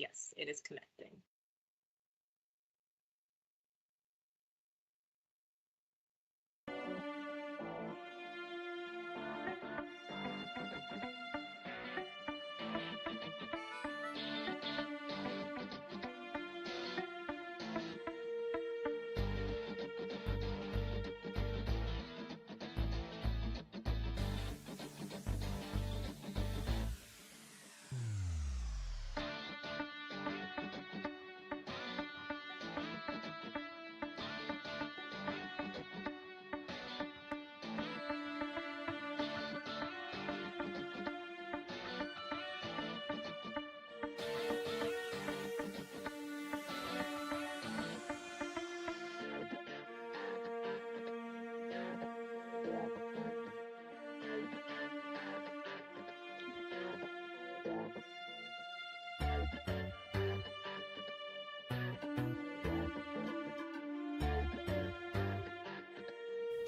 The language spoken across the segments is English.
Yes, it is connecting.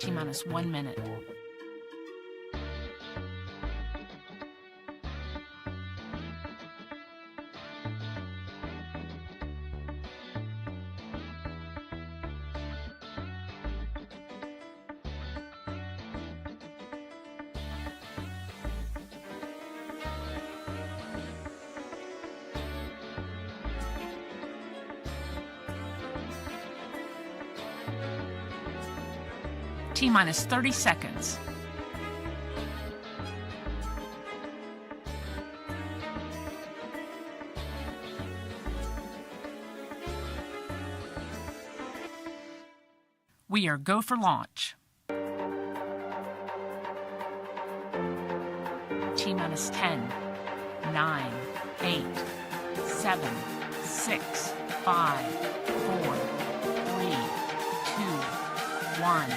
T-minus 1 minute. T-minus 30 seconds. We are go for launch. T-minus 10, 9, 8, 7, 6, 5, 4, 3, 2, 1.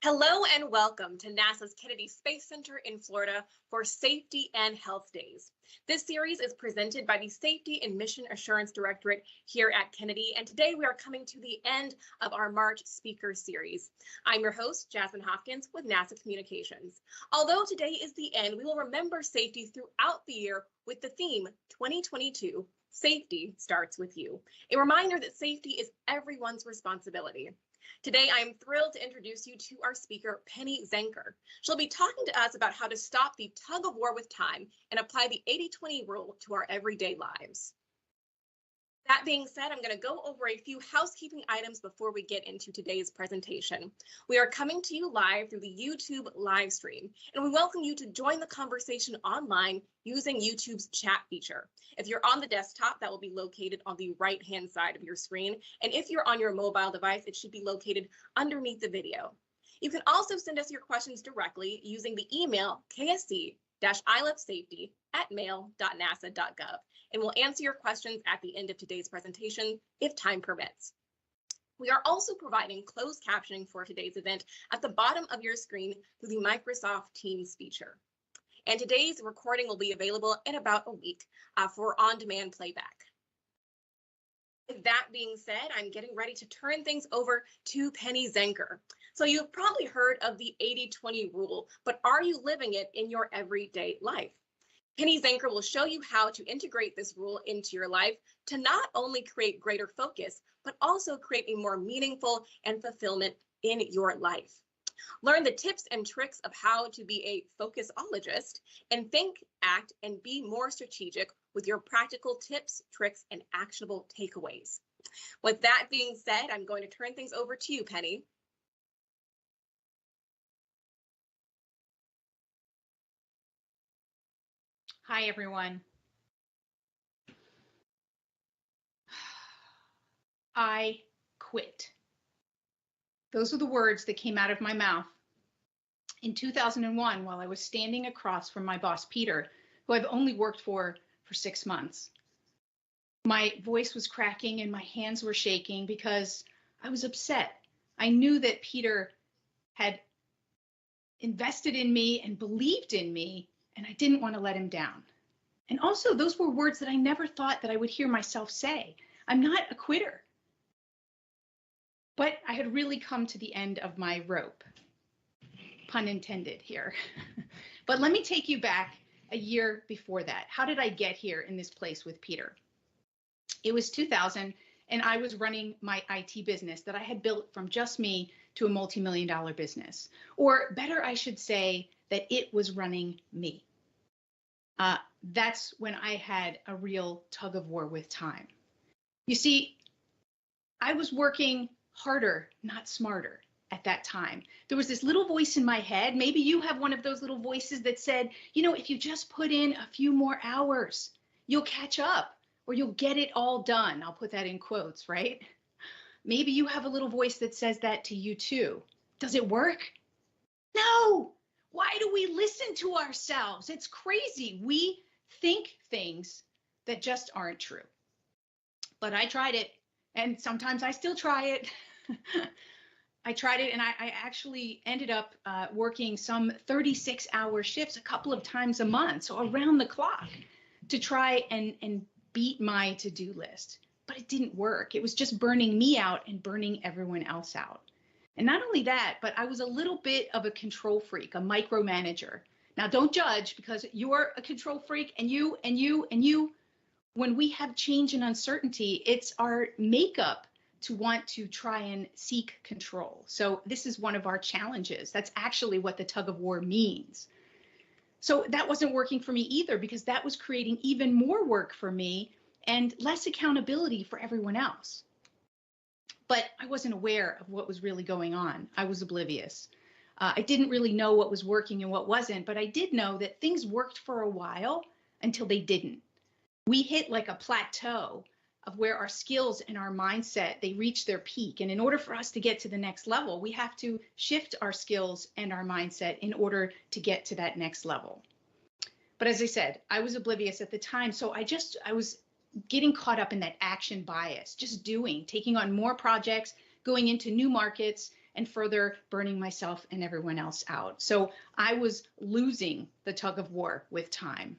Hello and welcome to NASA's Kennedy Space Center in Florida for Safety and Health Days. This series is presented by the Safety and Mission Assurance Directorate here at Kennedy, and today we are coming to the end of our March Speaker Series. I'm your host, Jasmine Hopkins with NASA Communications. Although today is the end, we will remember safety throughout the year with the theme 2022, Safety Starts With You, a reminder that safety is everyone's responsibility. Today, I am thrilled to introduce you to our speaker, Penny Zenker. She'll be talking to us about how to stop the tug of war with time and apply the 80-20 rule to our everyday lives. That being said, I'm going to go over a few housekeeping items before we get into today's presentation. We are coming to you live through the YouTube live stream, and we welcome you to join the conversation online using YouTube's chat feature. If you're on the desktop, that will be located on the right-hand side of your screen, and if you're on your mobile device, it should be located underneath the video. You can also send us your questions directly using the email ksc-ilovesafety@mail.nasa.gov, and we'll answer your questions at the end of today's presentation if time permits. We are also providing closed captioning for today's event at the bottom of your screen through the Microsoft Teams feature. And today's recording will be available in about a week for on-demand playback. With that being said, I'm getting ready to turn things over to Penny Zenker. So you've probably heard of the 80-20 rule, but are you living it in your everyday life? Penny Zenker will show you how to integrate this rule into your life to not only create greater focus, but also create a more meaningful and fulfillment in your life. Learn the tips and tricks of how to be a focusologist and think, act, and be more strategic with your practical tips, tricks, and actionable takeaways. With that being said, I'm going to turn things over to you, Penny. Hi, everyone. I quit. Those are the words that came out of my mouth in 2001 while I was standing across from my boss, Peter, who I've only worked for 6 months. My voice was cracking and my hands were shaking because I was upset. I knew that Peter had invested in me and believed in me, and I didn't want to let him down. And also, those were words that I never thought that I would hear myself say. I'm not a quitter. But I had really come to the end of my rope. Pun intended here. But let me take you back a year before that. How did I get here in this place with Peter? It was 2000, and I was running my IT business that I had built from just me to a multi-million-dollar business. Or better, I should say that it was running me. That's when I had a real tug of war with time. You see, I was working harder, not smarter at that time. There was this little voice in my head. Maybe you have one of those little voices that said, you know, if you just put in a few more hours, you'll catch up or you'll get it all done. I'll put that in quotes, right? Maybe you have a little voice that says that to you too. Does it work? No. Why do we listen to ourselves? It's crazy. We think things that just aren't true. But I tried it, and sometimes I still try it. I tried it, and I actually ended up working some 36-hour shifts a couple of times a month, so around the clock, to try and beat my to-do list. But it didn't work. It was just burning me out and burning everyone else out. And not only that, but I was a little bit of a control freak, a micromanager. Now, don't judge, because you're a control freak, and you. When we have change and uncertainty, it's our makeup to want to try and seek control. So this is one of our challenges. That's actually what the tug of war means. So that wasn't working for me either, because that was creating even more work for me and less accountability for everyone else. But I wasn't aware of what was really going on. I was oblivious. I didn't really know what was working and what wasn't, but I did know that things worked for a while until they didn't. We hit like a plateau of where our skills and our mindset, they reach their peak. And in order for us to get to the next level, we have to shift our skills and our mindset in order to get to that next level. But as I said, I was oblivious at the time. So I was getting caught up in that action bias, just doing, taking on more projects, going into new markets, and further burning myself and everyone else out. So I was losing the tug of war with time.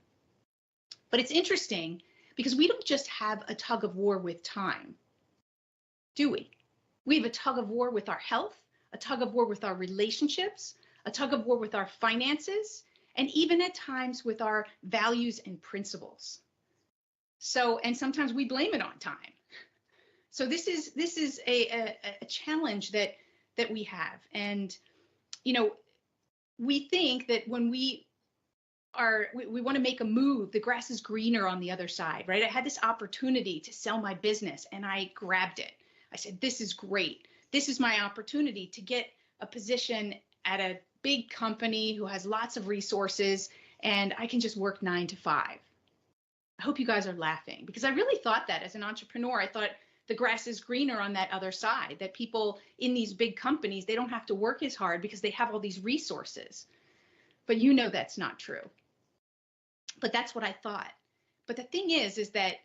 But it's interesting because we don't just have a tug of war with time, do we? We have a tug of war with our health, a tug of war with our relationships, a tug of war with our finances, and even at times with our values and principles. So, and sometimes we blame it on time. So this is a challenge that we have. And, you know, we think that when we want to make a move, the grass is greener on the other side, right? I had this opportunity to sell my business and I grabbed it. I said, this is great. This is my opportunity to get a position at a big company who has lots of resources, and I can just work 9 to 5. I hope you guys are laughing, because I really thought that as an entrepreneur. I thought the grass is greener on that other side, that people in these big companies, they don't have to work as hard because they have all these resources. But you know that's not true. But that's what I thought. But the thing is that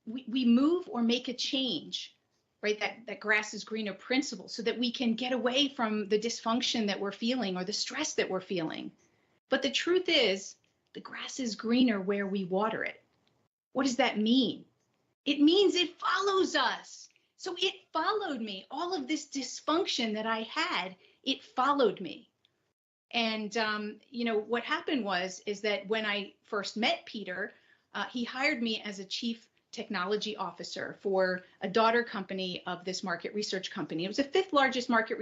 we move or make a change, right? That grass is greener principle, so that we can get away from the dysfunction that we're feeling or the stress that we're feeling. But the truth is, the grass is greener where we water it. What does that mean? It means it follows us. So it followed me. All of this dysfunction that I had, it followed me. And, you know, what happened is that when I first met Peter, he hired me as a chief technology officer for a daughter company of this market research company. It was the 5th largest market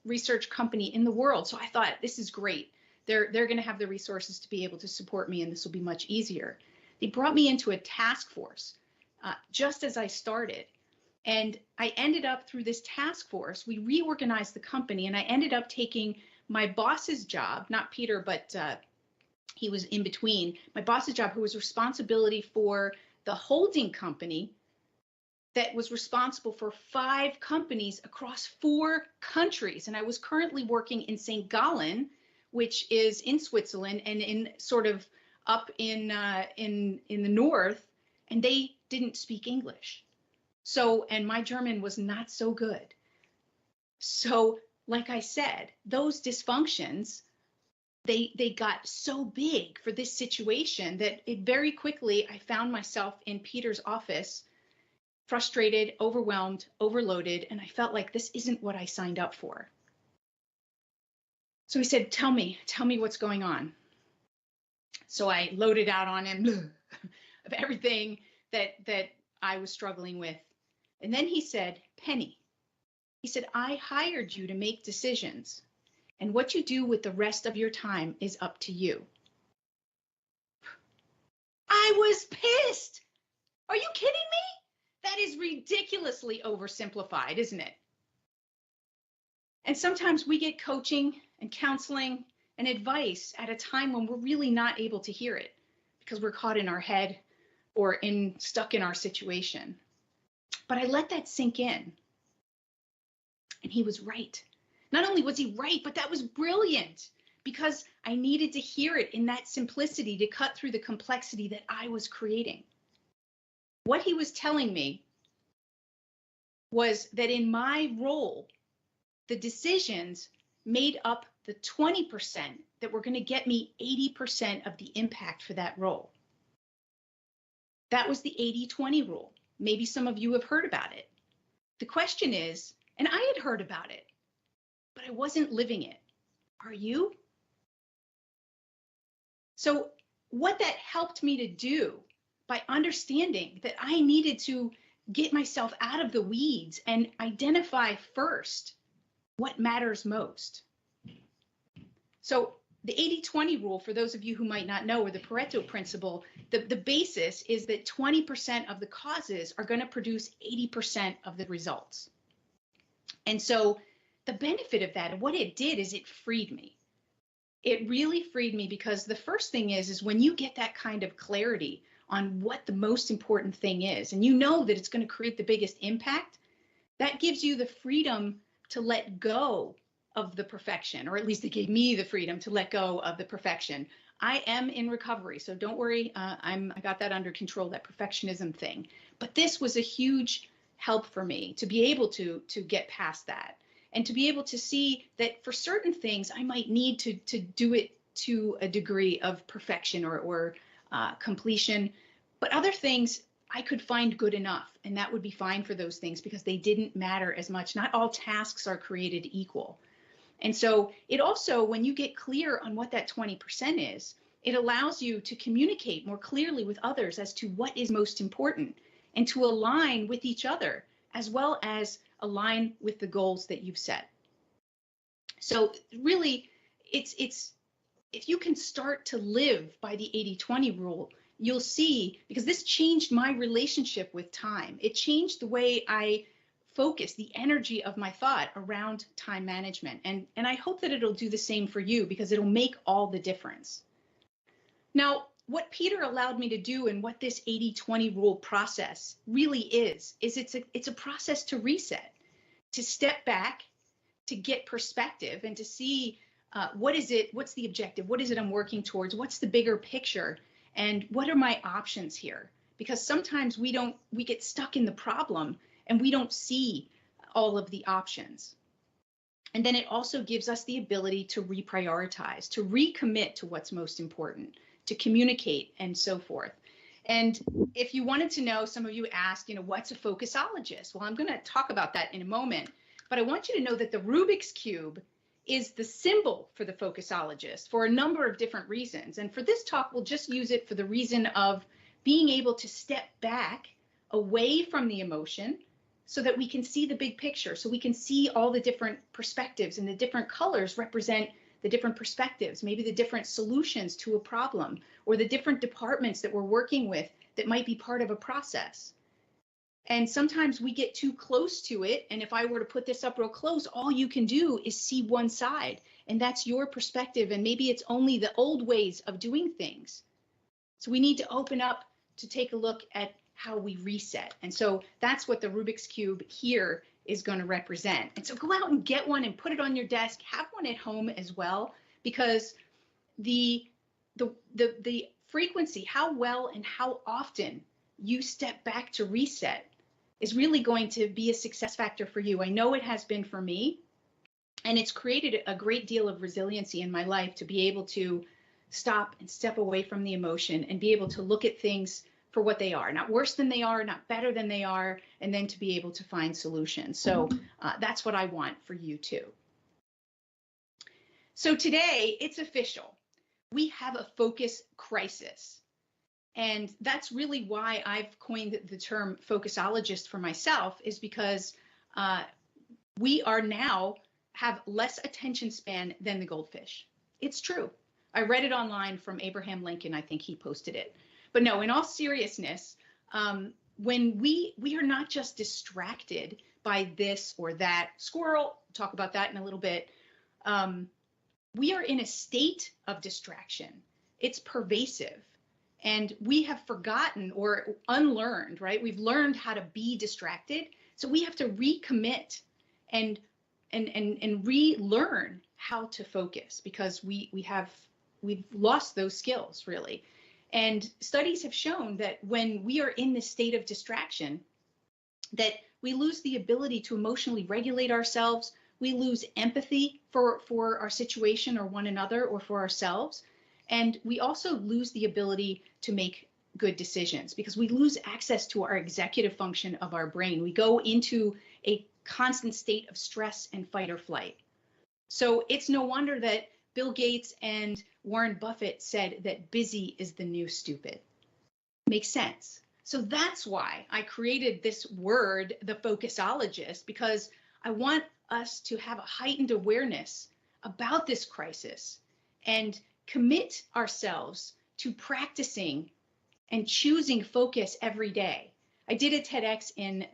research company in the world. So I thought, this is great. They're going to have the resources to be able to support me, and this will be much easier. They brought me into a task force just as I started. And I ended up, through this task force, we reorganized the company, and I ended up taking my boss's job, not Peter, but he was in between, my boss's job, who was responsibility for the holding company that was responsible for 5 companies across 4 countries. And I was currently working in St. Gallen, which is in Switzerland and in sort of up in the north, and they didn't speak English. So, and my German was not so good. So, like I said, those dysfunctions, they got so big for this situation that it very quickly, I found myself in Peter's office, frustrated, overwhelmed, overloaded, and I felt like this isn't what I signed up for. So he said, tell me what's going on. So I loaded out on him of everything that I was struggling with. And then he said, Penny, he said, I hired you to make decisions, and what you do with the rest of your time is up to you. I was pissed. Are you kidding me? That is ridiculously oversimplified, isn't it? And sometimes we get coaching and counseling and advice at a time when we're really not able to hear it because we're caught in our head or stuck in our situation. But I let that sink in. And he was right. Not only was he right, but that was brilliant because I needed to hear it in that simplicity to cut through the complexity that I was creating. What he was telling me was that in my role, the decisions made up the 20% that were going to get me 80% of the impact for that role. That was the 80-20 rule. Maybe some of you have heard about it. The question is, and I had heard about it, but I wasn't living it. Are you? So what that helped me to do by understanding that I needed to get myself out of the weeds and identify first what matters most. So the 80-20 rule, for those of you who might not know, or the Pareto principle, the basis is that 20% of the causes are going to produce 80% of the results. And so the benefit of that, and what it did is it freed me. It really freed me because the first thing is when you get that kind of clarity on what the most important thing is, and you know that it's going to create the biggest impact, that gives you the freedom to let go of the perfection, or at least it gave me the freedom to let go of the perfection. I am in recovery, so don't worry, I got that under control, that perfectionism thing. But this was a huge help for me to be able to get past that and to be able to see that for certain things I might need to do it to a degree of perfection or completion, but other things I could find good enough, and that would be fine for those things because they didn't matter as much. Not all tasks are created equal. And so it also, when you get clear on what that 20% is, it allows you to communicate more clearly with others as to what is most important and to align with each other as well as align with the goals that you've set. So really, it's if you can start to live by the 80-20 rule, you'll see, because this changed my relationship with time. It changed the way I focus, the energy of my thought around time management. And I hope that it'll do the same for you because it'll make all the difference. Now, what Peter allowed me to do and what this 80-20 rule process really is it's a process to reset, to step back, to get perspective and to see what's the objective? What is it I'm working towards? What's the bigger picture? And what are my options here? Because sometimes we get stuck in the problem and we don't see all of the options. And then it also gives us the ability to reprioritize, to recommit to what's most important, to communicate and so forth. And if you wanted to know, some of you asked, what's a focusologist? Well, I'm going to talk about that in a moment, but I want you to know that the Rubik's Cube is the symbol for the focusologist for a number of different reasons. And for this talk, we'll just use it for the reason of being able to step back away from the emotion so that we can see the big picture, so we can see all the different perspectives, and the different colors represent the different perspectives, maybe the different solutions to a problem, or the different departments that we're working with that might be part of a process. And sometimes we get too close to it. And if I were to put this up real close, all you can do is see one side, and that's your perspective. And maybe it's only the old ways of doing things. So we need to open up to take a look at how we reset. And so that's what the Rubik's Cube here is going to represent. And so go out and get one and put it on your desk. Have one at home as well, because the frequency, how well and how often you step back to reset is really going to be a success factor for you. I know it has been for me, and it's created a great deal of resiliency in my life to be able to stop and step away from the emotion and be able to look at things for what they are, not worse than they are, not better than they are, and then to be able to find solutions. So that's what I want for you too. So today it's official. We have a focus crisis. And that's really why I've coined the term focusologist for myself, is because we are now have less attention span than the goldfish. It's true. I read it online from Abraham Lincoln. I think he posted it. But no, in all seriousness, when we are not just distracted by this or that squirrel, we'll talk about that in a little bit. We are in a state of distraction. It's pervasive. And we have forgotten or unlearned, right? We've learned how to be distracted. So we have to recommit and relearn how to focus, because we've lost those skills really. And studies have shown that when we are in this state of distraction, that we lose the ability to emotionally regulate ourselves. We lose empathy for our situation or one another or for ourselves. And we also lose the ability to make good decisions, because we lose access to our executive function of our brain. We go into a constant state of stress and fight or flight. So it's no wonder that Bill Gates and Warren Buffett said that busy is the new stupid. Makes sense. So that's why I created this word, the focusologist, because I want us to have a heightened awareness about this crisis and commit ourselves to practicing and choosing focus every day. I did a TEDx in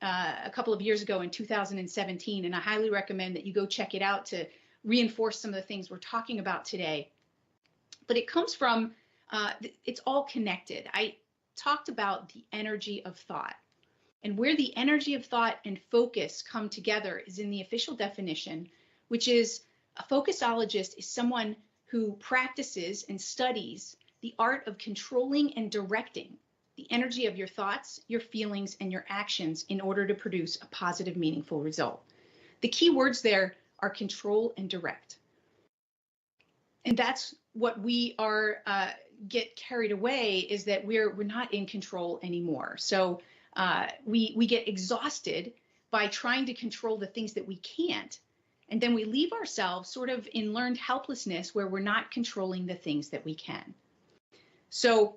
a couple of years ago in 2017, and I highly recommend that you go check it out to reinforce some of the things we're talking about today. But it comes from, it's all connected. I talked about the energy of thought, and where the energy of thought and focus come together is in the official definition, which is a focusologist is someone who practices and studies the art of controlling and directing the energy of your thoughts, your feelings, and your actions in order to produce a positive, meaningful result. The key words there are control and direct. And that's what we are get carried away, is that we're not in control anymore. So we get exhausted by trying to control the things that we can't. And then we leave ourselves sort of in learned helplessness where we're not controlling the things that we can. So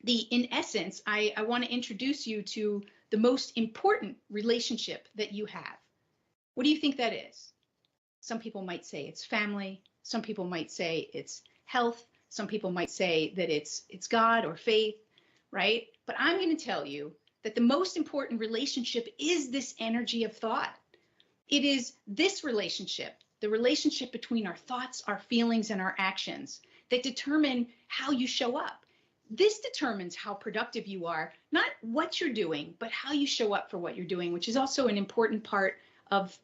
in essence, I want to introduce you to the most important relationship that you have. What do you think that is? Some people might say it's family. Some people might say it's health. Some people might say that it's God or faith, right? But I'm going to tell you that the most important relationship is this energy of thought. It is this relationship, the relationship between our thoughts, our feelings, and our actions, that determine how you show up. This determines how productive you are, not what you're doing, but how you show up for what you're doing, which is also an important part of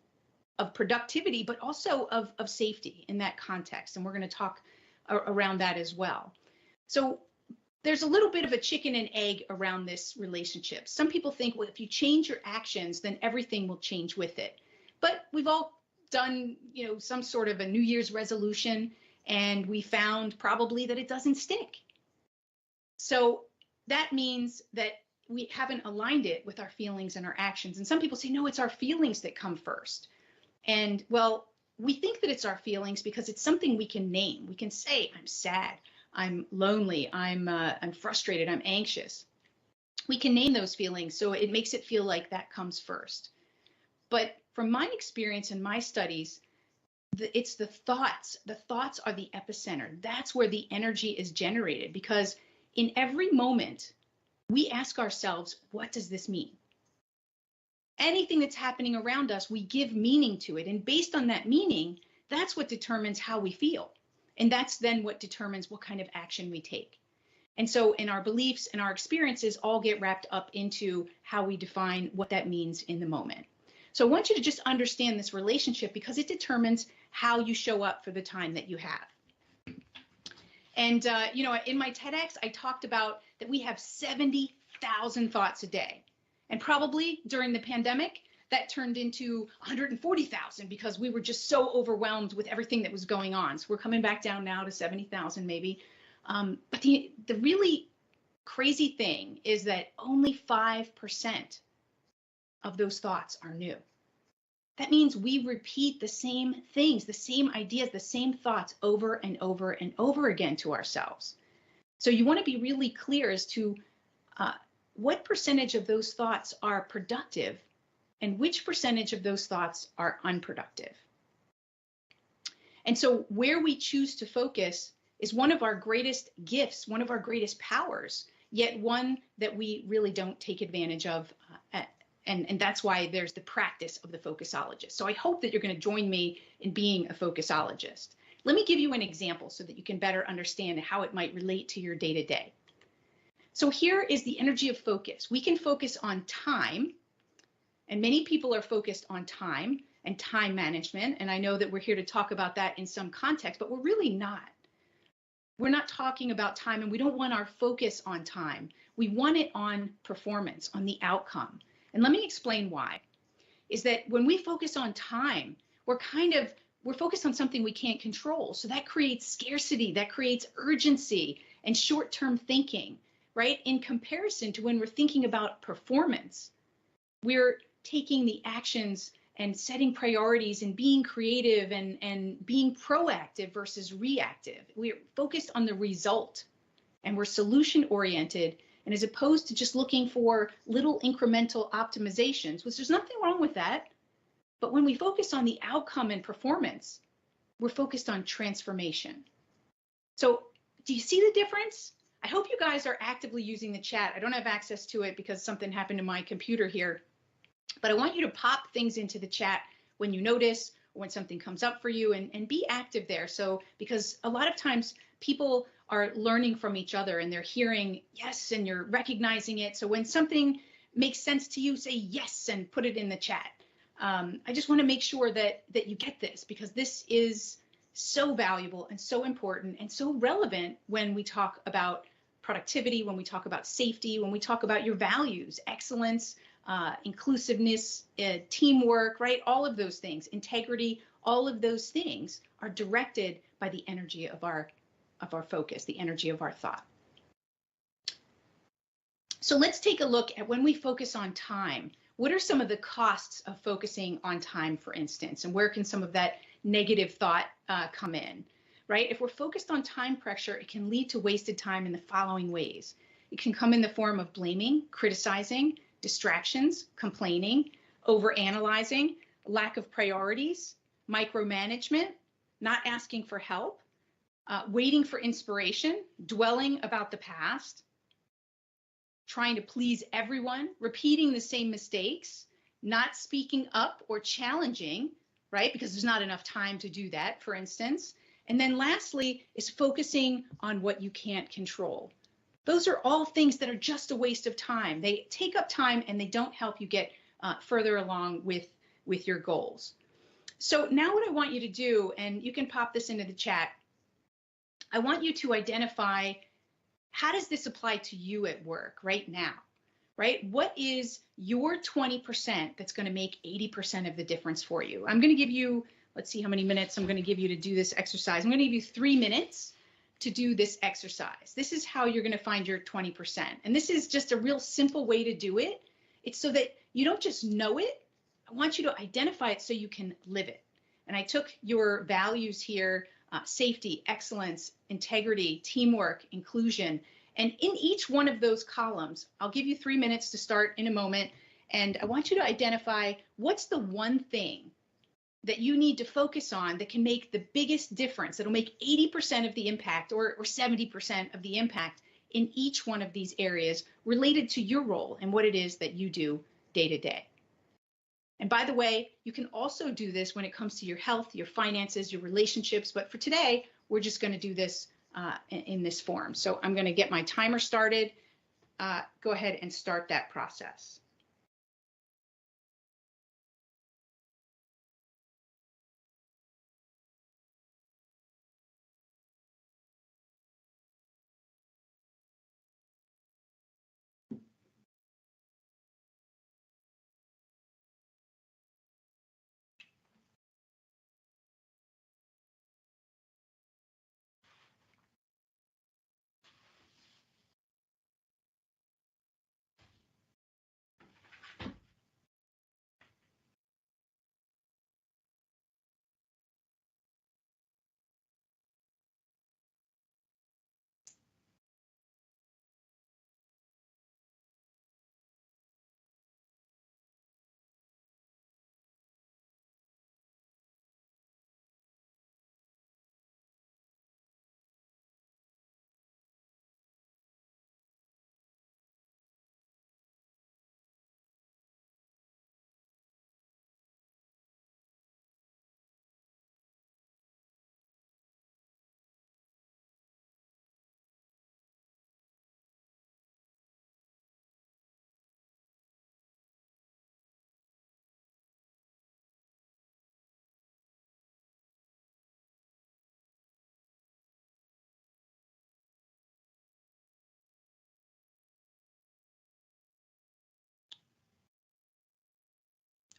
productivity, but also of safety in that context. And we're going to talk around that as well. So there's a little bit of a chicken and egg around this relationship. Some people think, well, if you change your actions, then everything will change with it. But we've all done, some sort of a New Year's resolution, and we found probably that it doesn't stick. So that means that we haven't aligned it with our feelings and our actions. And some people say, no, it's our feelings that come first. And well, we think that it's our feelings because it's something we can name. We can say, I'm sad, I'm lonely, I'm frustrated, I'm anxious. We can name those feelings, so it makes it feel like that comes first. But from my experience and my studies, it's the thoughts. The thoughts are the epicenter. That's where the energy is generated, because in every moment, we ask ourselves, what does this mean? Anything that's happening around us, we give meaning to it. And based on that meaning, that's what determines how we feel. And that's then what determines what kind of action we take. And so in our beliefs and our experiences all get wrapped up into how we define what that means in the moment. So I want you to just understand this relationship because it determines how you show up for the time that you have. And, in my TEDx, I talked about that we have 70,000 thoughts a day. And probably during the pandemic, that turned into 140,000 because we were just so overwhelmed with everything that was going on. So we're coming back down now to 70,000 maybe. But the really crazy thing is that only 5% of those thoughts are new. That means we repeat the same things, the same ideas, the same thoughts over and over and over again to ourselves. So you want to be really clear as to what percentage of those thoughts are productive and which percentage of those thoughts are unproductive. And so where we choose to focus is one of our greatest gifts, one of our greatest powers, yet one that we really don't take advantage of. And that's why there's the practice of the focusologist. So I hope that you're going to join me in being a focusologist. Let me give you an example so that you can better understand how it might relate to your day-to-day. So here is the energy of focus. We can focus on time, and many people are focused on time and time management. And I know that we're here to talk about that in some context, but we're really not. We're not talking about time, and we don't want our focus on time. We want it on performance, on the outcome. And let me explain why. Is that when we focus on time, we're focused on something we can't control. So that creates scarcity, that creates urgency and short-term thinking, right? In comparison to when we're thinking about performance, we're taking the actions and setting priorities and being creative and being proactive versus reactive. We're focused on the result and we're solution-oriented. And as opposed to just looking for little incremental optimizations, which there's nothing wrong with that. But when we focus on the outcome and performance, we're focused on transformation. So do you see the difference? I hope you guys are actively using the chat. I don't have access to it because something happened to my computer here. But I want you to pop things into the chat when you notice or when something comes up for you and be active there. So because a lot of times people are learning from each other and they're hearing yes and you're recognizing it. So when something makes sense to you, say yes and put it in the chat. I just want to make sure that you get this because this is so valuable and so important and so relevant when we talk about productivity, when we talk about safety, when we talk about your values, excellence, inclusiveness, teamwork, right? All of those things, integrity, all of those things are directed by the energy of our focus, the energy of our thought. So let's take a look at when we focus on time. What are some of the costs of focusing on time, for instance, and where can some of that negative thought come in, right? If we're focused on time pressure, it can lead to wasted time in the following ways. It can come in the form of blaming, criticizing, distractions, complaining, overanalyzing, lack of priorities, micromanagement, not asking for help, waiting for inspiration, dwelling about the past, trying to please everyone, repeating the same mistakes, not speaking up or challenging, right? Because there's not enough time to do that, for instance. And then lastly is focusing on what you can't control. Those are all things that are just a waste of time. They take up time and they don't help you get further along with your goals. So now what I want you to do, and you can pop this into the chat, I want you to identify how does this apply to you at work right now, right? What is your 20% that's going to make 80% of the difference for you? I'm going to give you, let's see how many minutes I'm going to give you to do this exercise. I'm going to give you 3 minutes to do this exercise. This is how you're going to find your 20%. And this is just a real simple way to do it. It's so that you don't just know it. I want you to identify it so you can live it. And I took your values here, safety, excellence, integrity, teamwork, inclusion. And in each one of those columns, I'll give you 3 minutes to start in a moment. And I want you to identify what's the one thing that you need to focus on that can make the biggest difference, that'll make 80% of the impact or 70% of the impact in each one of these areas related to your role and what it is that you do day to day. And by the way, you can also do this when it comes to your health, your finances, your relationships. But for today, we're just going to do this in this form. So I'm going to get my timer started. Go ahead and start that process.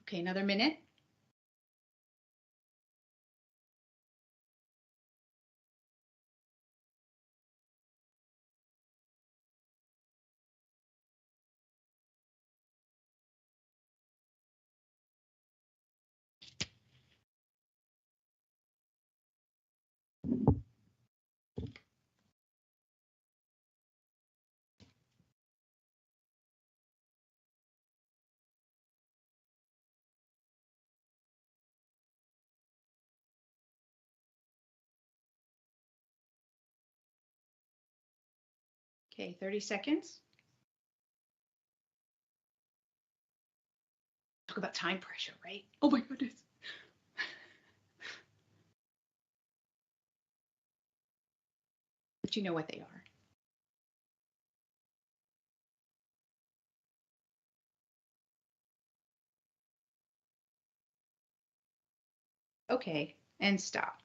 Okay, another minute. Okay, 30 seconds. Talk about time pressure, right? Oh my goodness. But you know what they are. Okay, and stop.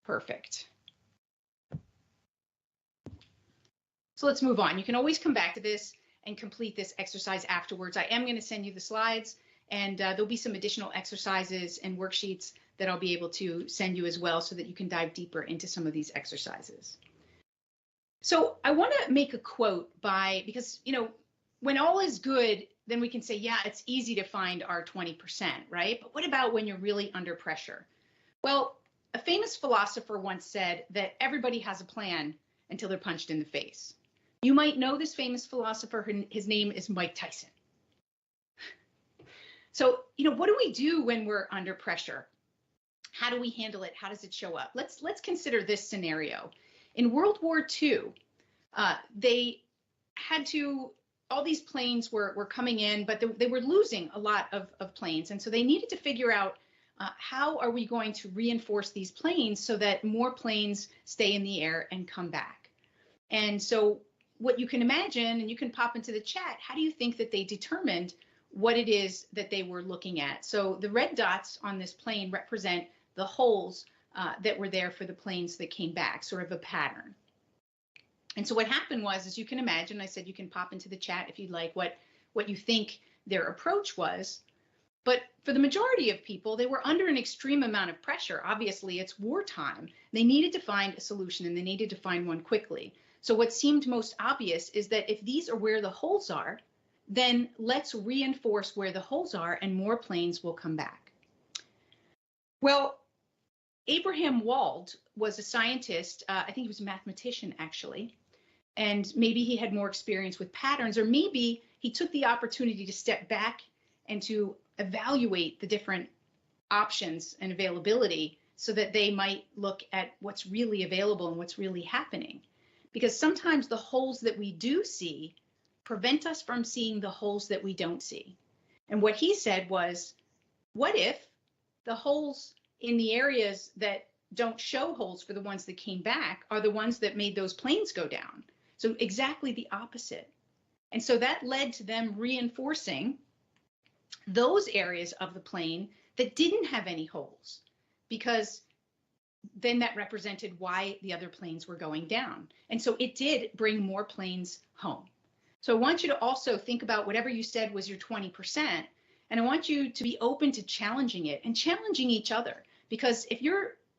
Perfect. So let's move on. You can always come back to this and complete this exercise afterwards. I am going to send you the slides, and there'll be some additional exercises and worksheets that I'll be able to send you as well so that you can dive deeper into some of these exercises. So I want to make a quote because, when all is good, then we can say, yeah, it's easy to find our 20%, right? But what about when you're really under pressure? Well, a famous philosopher once said that everybody has a plan until they're punched in the face. You might know this famous philosopher. His name is Mike Tyson. So, what do we do when we're under pressure? How do we handle it? How does it show up? Let's consider this scenario. In World War II, they had to, all these planes were coming in, but they were losing a lot of planes. And so they needed to figure out how are we going to reinforce these planes so that more planes stay in the air and come back? And so what you can imagine, and you can pop into the chat, how do you think that they determined what it is that they were looking at? So the red dots on this plane represent the holes that were there for the planes that came back, sort of a pattern. And so what happened was, as you can imagine, I said you can pop into the chat if you'd like what you think their approach was. But for the majority of people, they were under an extreme amount of pressure. Obviously, it's wartime. They needed to find a solution, and they needed to find one quickly. So what seemed most obvious is that if these are where the holes are, then let's reinforce where the holes are and more planes will come back. Well, Abraham Wald was a scientist. I think he was a mathematician, actually. And maybe he had more experience with patterns, or maybe he took the opportunity to step back and to evaluate the different options and availability so that they might look at what's really available and what's really happening. Because sometimes the holes that we do see prevent us from seeing the holes that we don't see. And what he said was, what if the holes in the areas that don't show holes for the ones that came back are the ones that made those planes go down. So exactly the opposite. And so that led to them reinforcing those areas of the plane that didn't have any holes, because then that represented why the other planes were going down. And so it did bring more planes home. So I want you to also think about whatever you said was your 20%, and I want you to be open to challenging it and challenging each other. Because if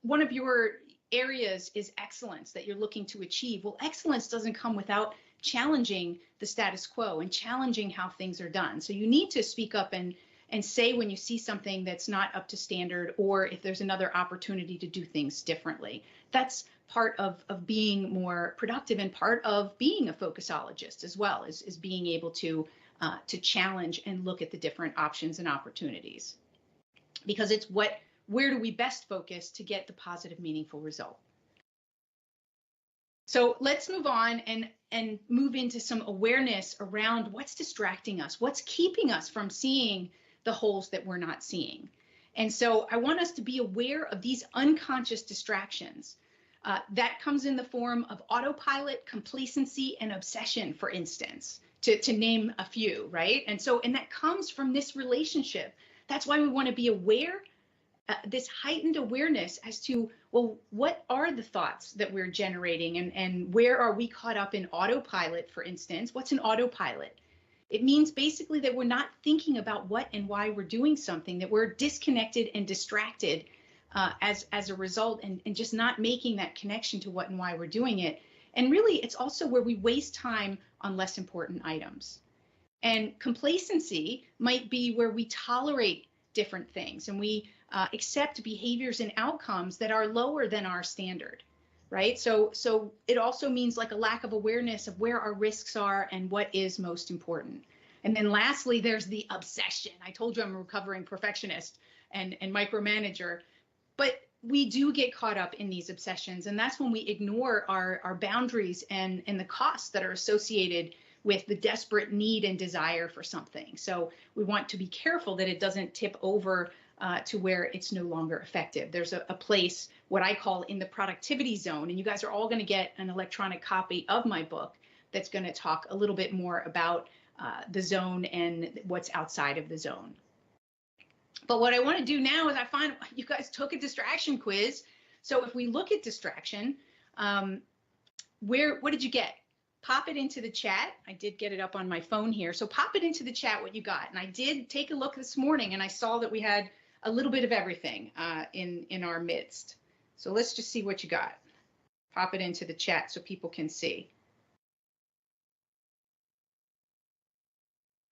one of your areas is excellence that you're looking to achieve, well, excellence doesn't come without challenging the status quo and challenging how things are done. So you need to speak up and say when you see something that's not up to standard, or if there's another opportunity to do things differently. That's part of being more productive, and part of being a focusologist as well, is being able to challenge and look at the different options and opportunities. Because it's where do we best focus to get the positive, meaningful result. So let's move on and move into some awareness around what's distracting us, what's keeping us from seeing the holes that we're not seeing. And so I want us to be aware of these unconscious distractions. That comes in the form of autopilot, complacency, and obsession, for instance, to name a few, right? And that comes from this relationship. That's why we want to be aware, this heightened awareness as to, well, what are the thoughts that we're generating, and where are we caught up in autopilot, for instance? What's an autopilot? It means basically that we're not thinking about what and why we're doing something, that we're disconnected and distracted as a result, and just not making that connection to what and why we're doing it. And really, it's also where we waste time on less important items. And complacency might be where we tolerate different things, and we accept behaviors and outcomes that are lower than our standard, right? So it also means like a lack of awareness of where our risks are and what is most important. And then lastly, there's the obsession. I told you I'm a recovering perfectionist and micromanager, but we do get caught up in these obsessions, and that's when we ignore our boundaries and the costs that are associated with the desperate need and desire for something. So we want to be careful that it doesn't tip over to where it's no longer effective. There's a place, what I call in the productivity zone, and you guys are all going to get an electronic copy of my book that's going to talk a little bit more about the zone and what's outside of the zone. But what I want to do now is I find you guys took a distraction quiz. So if we look at distraction, what did you get? Pop it into the chat. I did get it up on my phone here. So pop it into the chat what you got. And I did take a look this morning, and I saw that we had a little bit of everything in our midst. So let's just see what you got. Pop it into the chat so people can see.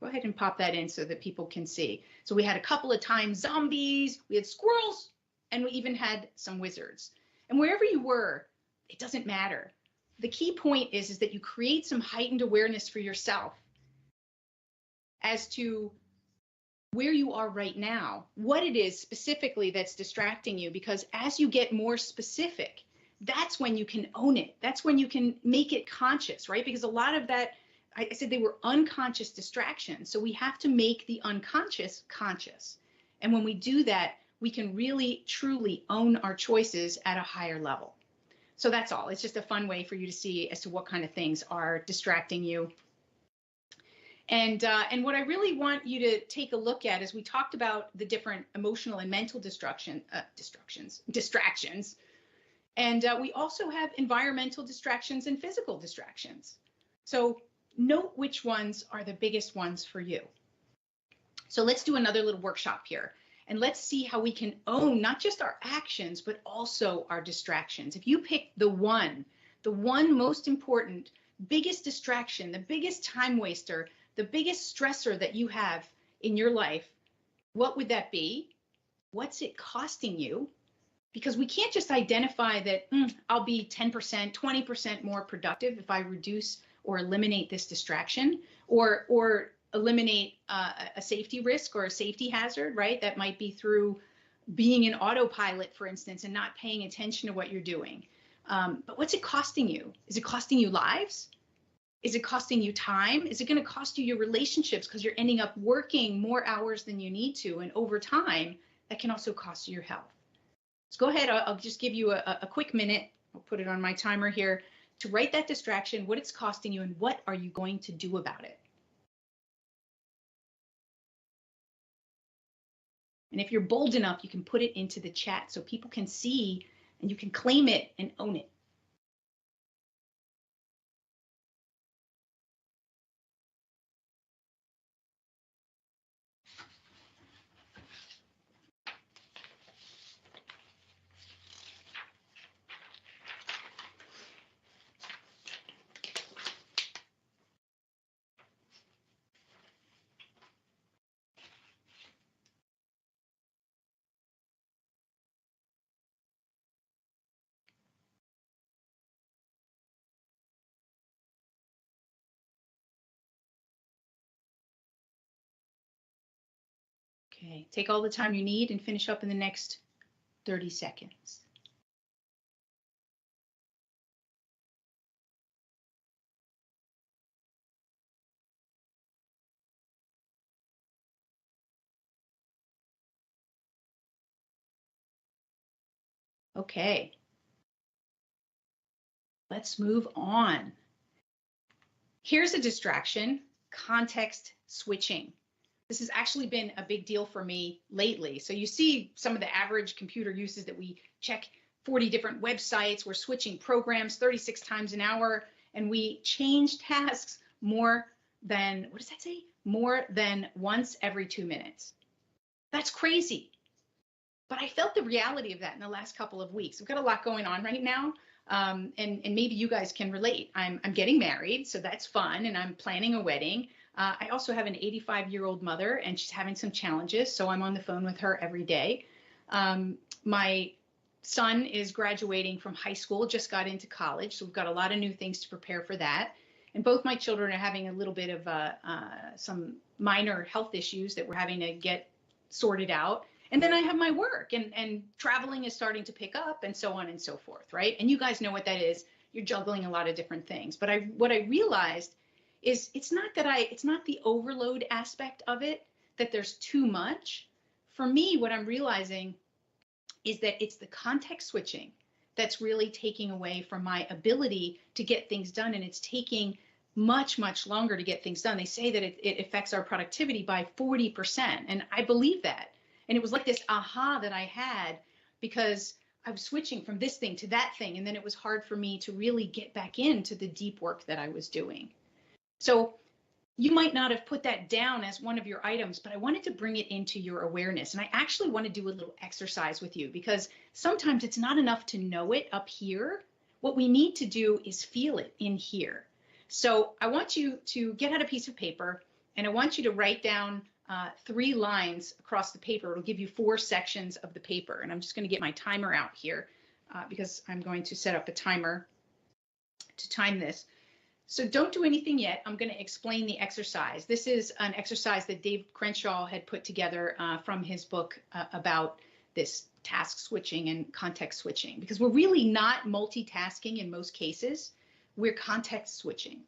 Go ahead and pop that in so that people can see. So we had a couple of times zombies, we had squirrels, and we even had some wizards. And wherever you were, it doesn't matter. The key point is that you create some heightened awareness for yourself as to where you are right now, what it is specifically that's distracting you, because as you get more specific, that's when you can own it. That's when you can make it conscious, right? Because a lot of that, I said they were unconscious distractions. So we have to make the unconscious conscious. And when we do that, we can really, truly own our choices at a higher level. So that's all. It's just a fun way for you to see as to what kind of things are distracting you. And what I really want you to take a look at is we talked about the different emotional and mental distractions. And we also have environmental distractions and physical distractions. So note which ones are the biggest ones for you. So let's do another little workshop here. And let's see how we can own not just our actions, but also our distractions. If you pick the one most important, biggest distraction, the biggest time waster, the biggest stressor that you have in your life, what would that be? What's it costing you? Because we can't just identify that I'll be 10%, 20% more productive if I reduce or eliminate this distraction, or eliminate a safety risk or a safety hazard, right? That might be through being an autopilot, for instance, and not paying attention to what you're doing. But what's it costing you? Is it costing you lives? Is it costing you time? Is it going to cost you your relationships because you're ending up working more hours than you need to? And over time, that can also cost you your health. So go ahead, I'll just give you a quick minute. I'll put it on my timer here to write that distraction, what it's costing you, and what are you going to do about it? And if you're bold enough, you can put it into the chat so people can see and you can claim it and own it. Okay, take all the time you need and finish up in the next 30 seconds. Okay, let's move on. Here's a distraction, context switching. This has actually been a big deal for me lately. So you see some of the average computer uses that we check 40 different websites, we're switching programs 36 times an hour, and we change tasks more than, what does that say? More than once every 2 minutes. That's crazy. But I felt the reality of that in the last couple of weeks. We've got a lot going on right now. And maybe you guys can relate. I'm getting married, so that's fun, and I'm planning a wedding. I also have an 85-year-old mother, and she's having some challenges, so I'm on the phone with her every day. My son is graduating from high school, just got into college, so we've got a lot of new things to prepare for that. And both my children are having a little bit of some minor health issues that we're having to get sorted out. And then I have my work, and traveling is starting to pick up, and so on and so forth, right? And you guys know what that is. You're juggling a lot of different things. But what I realized is it's not the overload aspect of it, that there's too much. For me, what I'm realizing is that it's the context switching that's really taking away from my ability to get things done, and it's taking much, much longer to get things done. They say that it affects our productivity by 40%, and I believe that. And it was like this aha that I had because I was switching from this thing to that thing. And then it was hard for me to really get back into the deep work that I was doing. So you might not have put that down as one of your items, but I wanted to bring it into your awareness. And I actually want to do a little exercise with you because sometimes it's not enough to know it up here. What we need to do is feel it in here. So I want you to get out a piece of paper and I want you to write down 3 lines across the paper. It'll give you 4 sections of the paper. And I'm just going to get my timer out here because I'm going to set up a timer to time this. So don't do anything yet. I'm going to explain the exercise. This is an exercise that Dave Crenshaw had put together from his book about this task switching and context switching, because we're really not multitasking in most cases. We're context switching.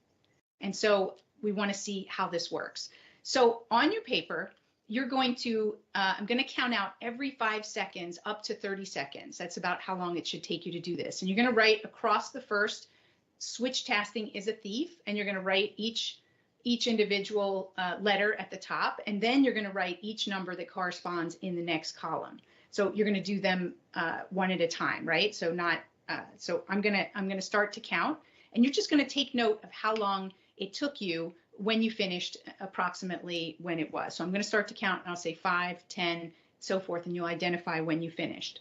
And so we want to see how this works. So on your paper, you're going to, I'm going to count out every 5 seconds up to 30 seconds. That's about how long it should take you to do this. And you're going to write across the first, switch tasking is a thief. And you're going to write each individual letter at the top. And then you're going to write each number that corresponds in the next column. So you're going to do them one at a time, right? So not, so I'm going to start to count. And you're just going to take note of how long it took you when you finished, approximately when it was. So I'm going to start to count and I'll say 5, 10, so forth, and you'll identify when you finished.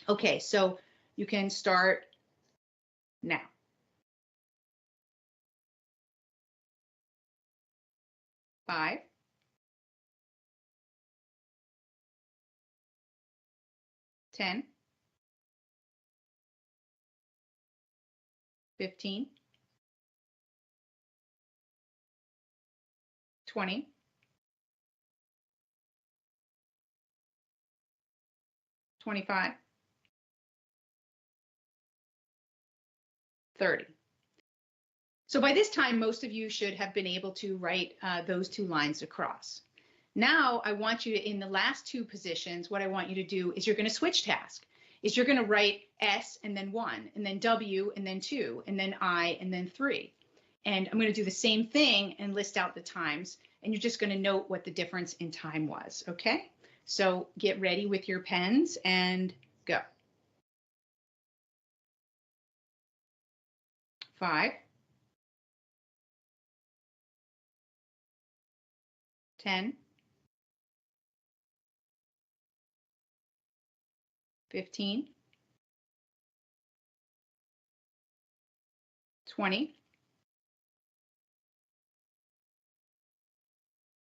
Okay, so you can start now. Five, 10, 15, 20, 25, 30. So by this time, most of you should have been able to write those 2 lines across. Now I want you to, in the last two positions, what I want you to do is you're going to switch task. Is you're going to write S and then 1, and then W and then 2, and then I and then 3. And I'm going to do the same thing and list out the times, and you're just going to note what the difference in time was, okay? So get ready with your pens and go. 5, 10, 15, 20,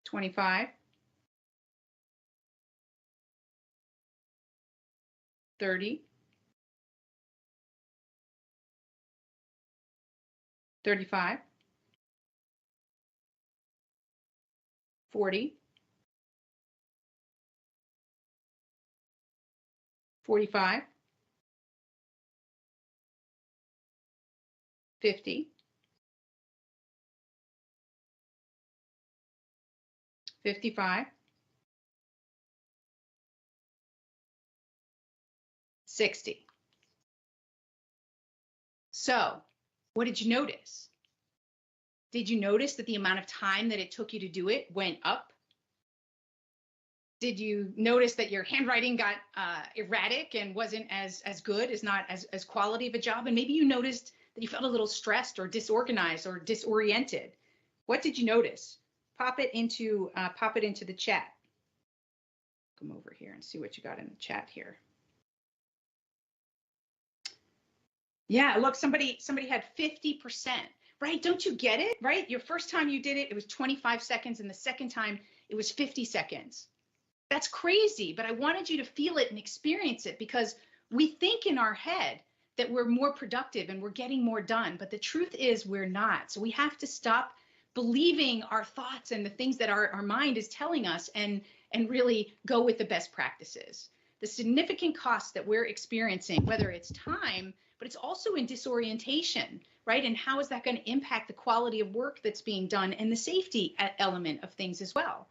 25, 30, 35, 40, 45, 50, 55, 60. So what did you notice? Did you notice that the amount of time that it took you to do it went up? Did you notice that your handwriting got erratic and wasn't as good, not as quality of a job? And maybe you noticed that you felt a little stressed or disorganized or disoriented. What did you notice? Pop it into the chat. Come over here and see what you got in the chat here. Yeah, look, somebody had 50%, right? Don't you get it, right? Your first time you did it, it was 25 seconds, and the second time it was 50 seconds. That's crazy, but I wanted you to feel it and experience it, because we think in our head that we're more productive and we're getting more done, but the truth is we're not. So we have to stop believing our thoughts and the things that our mind is telling us, and really go with the best practices. The significant costs that we're experiencing, whether it's time, but it's also in disorientation, right? And how is that going to impact the quality of work that's being done and the safety element of things as well?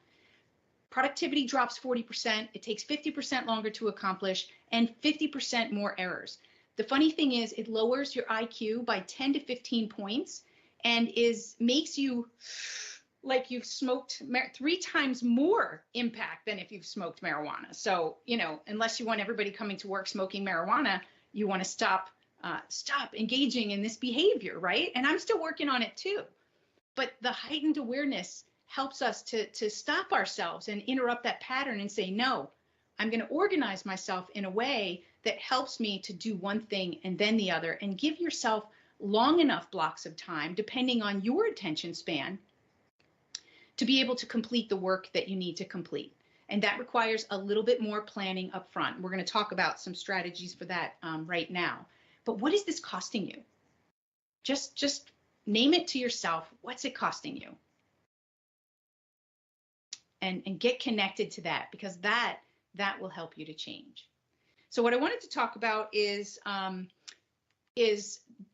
Productivity drops 40%. It takes 50% longer to accomplish, and 50% more errors. The funny thing is, it lowers your IQ by 10 to 15 points and makes you like you've smoked 3 times more impact than if you've smoked marijuana. So, unless you want everybody coming to work smoking marijuana, you want to stop engaging in this behavior, right? And I'm still working on it too. But the heightened awareness helps us to stop ourselves and interrupt that pattern and say, no, I'm going to organize myself in a way that helps me to do one thing and then the other, and give yourself long enough blocks of time, depending on your attention span, to be able to complete the work that you need to complete. And that requires a little bit more planning up front. We're going to talk about some strategies for that right now. But what is this costing you? Just name it to yourself. What's it costing you? And get connected to that, because that will help you to change. So what I wanted to talk about is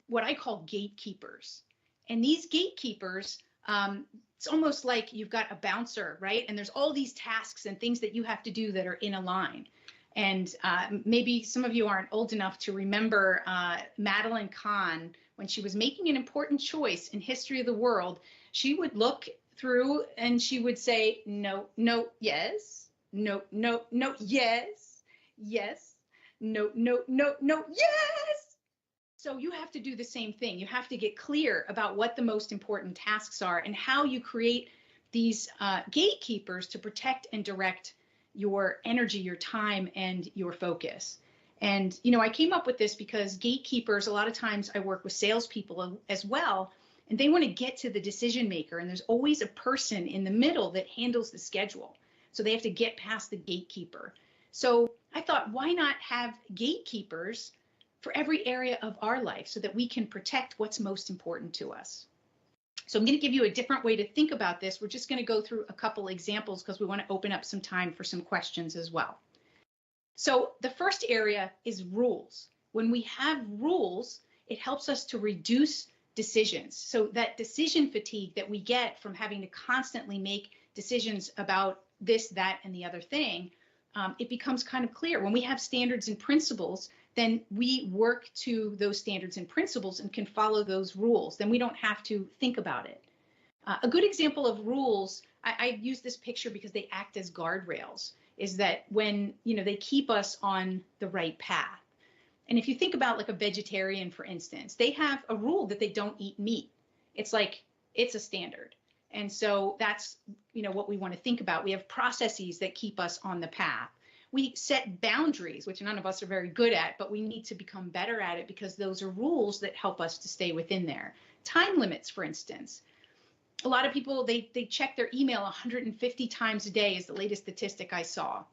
what I call gatekeepers. And these gatekeepers, it's almost like you've got a bouncer, right? And there's all these tasks and things that you have to do that are in a line. And maybe some of you aren't old enough to remember Madeline Kahn, when she was making an important choice in history of the world. She would look through and she would say, no, no, yes, no, no, no, yes, yes, no, no, no, no, yes. So you have to do the same thing. You have to get clear about what the most important tasks are and how you create these gatekeepers to protect and direct your energy, your time, and your focus. And, I came up with this because gatekeepers, a lot of times I work with salespeople as well, and they want to get to the decision maker, and there's always a person in the middle that handles the schedule. So they have to get past the gatekeeper. So I thought, why not have gatekeepers for every area of our life so that we can protect what's most important to us? So I'm going to give you a different way to think about this. We're just going to go through a couple examples because we want to open up some time for some questions as well. So the first area is rules. When we have rules, it helps us to reduce decisions. So that decision fatigue that we get from having to constantly make decisions about this, that, and the other thing, it becomes kind of clear. When we have standards and principles, then we work to those standards and principles and can follow those rules. Then we don't have to think about it. A good example of rules, I use this picture because they act as guardrails, is that when, they keep us on the right path. And if you think about like a vegetarian, for instance, they have a rule that they don't eat meat. It's like, it's a standard. And so that's, what we want to think about. We have processes that keep us on the path. We set boundaries, which none of us are very good at, but we need to become better at it because those are rules that help us to stay within there. Time limits, for instance. A lot of people, they check their email 150 times a day is the latest statistic I saw.